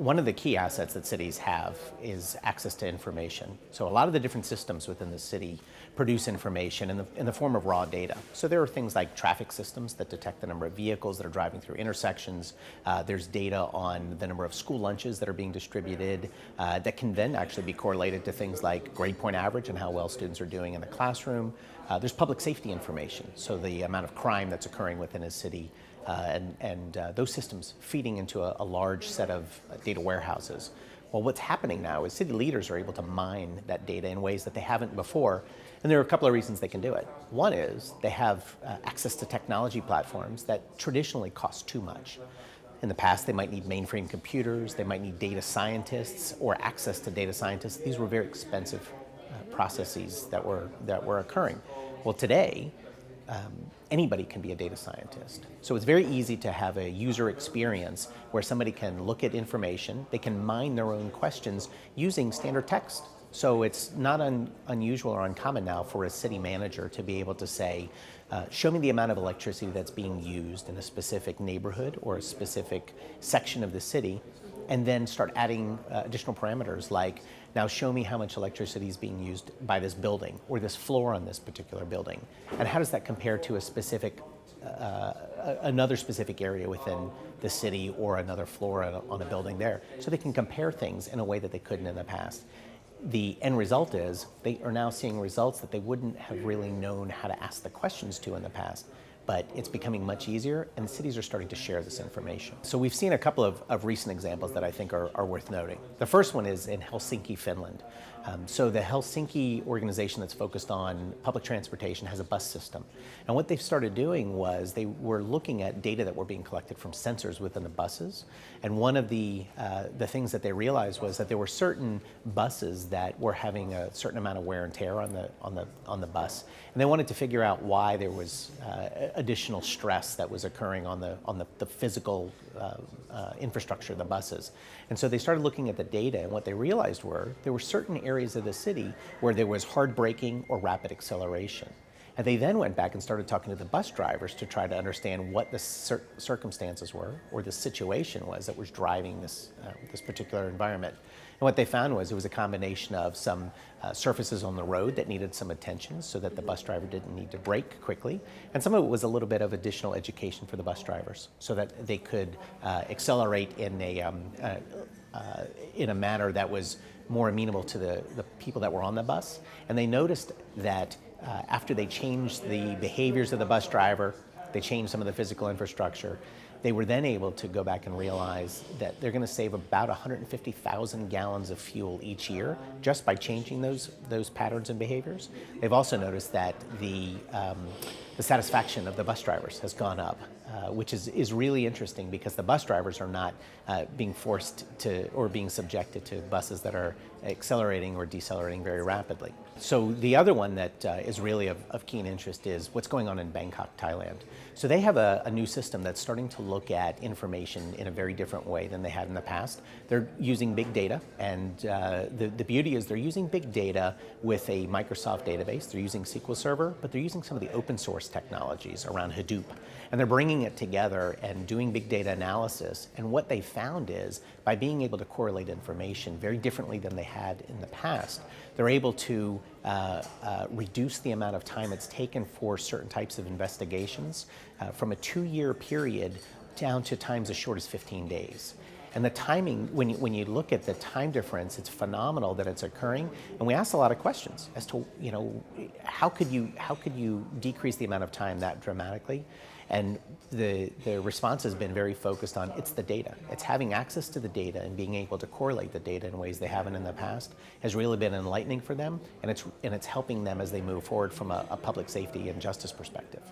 One of the key assets that cities have is access to information. So a lot of the different systems within the city produce information in the form of raw data. So there are things like traffic systems that detect the number of vehicles that are driving through intersections. There's data on the number of school lunches that are being distributed that can then actually be correlated to things like grade point average and how well students are doing in the classroom. There's public safety information, so the amount of crime that's occurring within a city, and those systems feeding into a large set of data warehouses. Well, what's happening now is city leaders are able to mine that data in ways that they haven't before, and there are a couple of reasons they can do it. One is they have access to technology platforms that traditionally cost too much. In the past, they might need mainframe computers, they might need data scientists or access to data scientists. These were very expensive processes that were occurring. Well, today, anybody can be a data scientist. So it's very easy to have a user experience where somebody can look at information, they can mine their own questions using standard text. So it's not unusual or uncommon now for a city manager to be able to say, show me the amount of electricity that's being used in a specific neighborhood or a specific section of the city, and then start adding additional parameters like, now show me how much electricity is being used by this building or this floor on this particular building. And how does that compare to a specific, another specific area within the city or another floor on a building there. So they can compare things in a way that they couldn't in the past. The end result is they are now seeing results that they wouldn't have really known how to ask the questions to in the past. But it's becoming much easier, and cities are starting to share this information. So we've seen a couple of recent examples that I think are worth noting. The first one is in Helsinki, Finland. So the Helsinki organization that's focused on public transportation has a bus system. And what they've started doing was they were looking at data that were being collected from sensors within the buses. And one of the things that they realized was that there were certain buses that were having a certain amount of wear and tear on the bus. And they wanted to figure out why there was additional stress that was occurring on the physical infrastructure of the buses. And so they started looking at the data, and what they realized were there were certain areas of the city where there was hard braking or rapid acceleration. And they then went back and started talking to the bus drivers to try to understand what the circumstances were or the situation was that was driving this particular environment. And what they found was it was a combination of some surfaces on the road that needed some attention so that the bus driver didn't need to brake quickly. And some of it was a little bit of additional education for the bus drivers so that they could accelerate in a manner that was more amenable to the people that were on the bus. And they noticed that after they changed the behaviors of the bus driver, they changed some of the physical infrastructure, they were then able to go back and realize that they're going to save about 150,000 gallons of fuel each year just by changing those patterns and behaviors. They've also noticed that the satisfaction of the bus drivers has gone up, which is really interesting because the bus drivers are not being forced to or being subjected to buses that are accelerating or decelerating very rapidly. So the other one that is really of keen interest is what's going on in Bangkok, Thailand. So they have a new system that's starting to look at information in a very different way than they had in the past. They're using big data, and the beauty is they're using big data with a Microsoft database. They're using SQL Server, but they're using some of the open source technologies around Hadoop. And they're bringing it together and doing big data analysis. And what they found is by being able to correlate information very differently than they had in the past, they're able to reduce the amount of time it's taken for certain types of investigations from a 2-year period down to times as short as 15 days. And the timing, when you look at the time difference, it's phenomenal that it's occurring. And we asked a lot of questions as to, how could you decrease the amount of time that dramatically? And the response has been very focused on it's the data. It's having access to the data and being able to correlate the data in ways they haven't in the past has really been enlightening for them, and it's helping them as they move forward from a public safety and justice perspective.